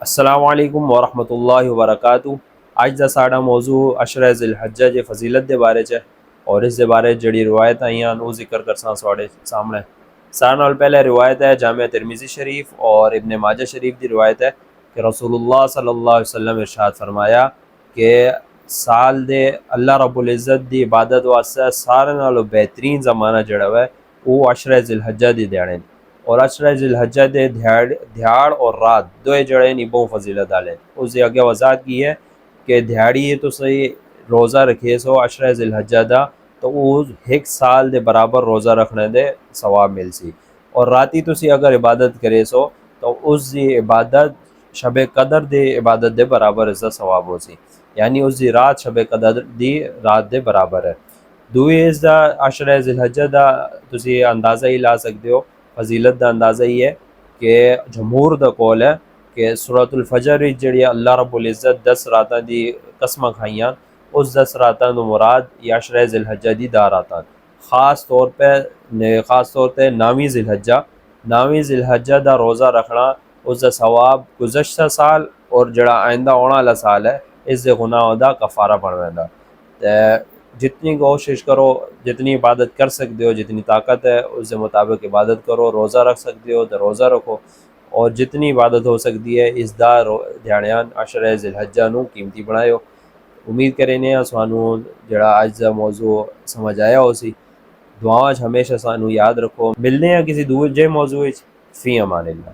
السلام علیکم ورحمۃ اللہ وبرکاتہ۔ اج دا ساڈا موضوع عشرہ ذی الحجہ دی فضیلت دے بارے چ اور اس دے بارے جڑی روایت آئیاں وہ ذکر کرساں تھوڑے سامنے۔ سارے نال پہلے روایت ہے جامع ترمذی شریف اور ابن ماجہ شریف دی روایت ہے کہ رسول اللہ صلی اللہ علیہ وسلم ارشاد فرمایا کہ سال دے اللہ رب العزت دی عبادت واسطے سارے نالوں بہترین زمانہ جڑا ہے وہ عشرہ ذی الحجہ دی دیڑے اور عشرہ ذی الحجہ دے دھیاڑ اور رات دوئے جڑے نہیں بہت فضیلت والے۔ اس سے آگے وضاحت کی ہے کہ دھیاڑی تو صحیح روزہ رکھے سو عشرہ ذی الحجہ دا تو وہ ایک سال دے برابر روزہ رکھنے دے ثواب مل سی، اور راتی تسی اگر عبادت کرے سو تو اس دی عبادت شب قدر دی عبادت دے برابر اس دا ثواب ہو سی، یعنی اس دی رات شب قدر دی رات دے برابر ہے۔ دوئی اس دا عشرہ ذی الحجہ دا تسی اندازہ ہی لا سکتے ہو، فضیلت دا اندازہ ہی ہے کہ جمہور دا قول ہے کہ سورۃ الفجر جڑی اللہ رب العزت 10 راتاں دی قسمہ کھائیاں، اس 10 راتاں تو مراد یا عشرہ ذی الحجہ دی دا راتاں، خاص طور پہ 9ویں ذی الحجہ دا روزہ رکھنا، اس دا ثواب گزشتہ سال اور جڑا آئندہ ہونا والا سال ہے اس دے گناہ دا کفارہ بن ویندا۔ جتنی کوشش کرو، جتنی عبادت کر سکتے ہو، جتنی طاقت ہے اس کے مطابق عبادت کرو، روزہ رکھ سکتے ہو تو روزہ رکھو، اور جتنی عبادت ہو سکتی ہے اس دا دیہڑیاں عشرہ ذی الحجہ نو قیمتی بنائیو۔ امید کرنے ہیں سانو جڑا اج دا موضوع سمجھ آیا ہو سی۔ دعاواں ہمیشہ سانو یاد رکھو، ملنے ہیں کسی دوسرے موضوع وچ۔ فی امان اللہ۔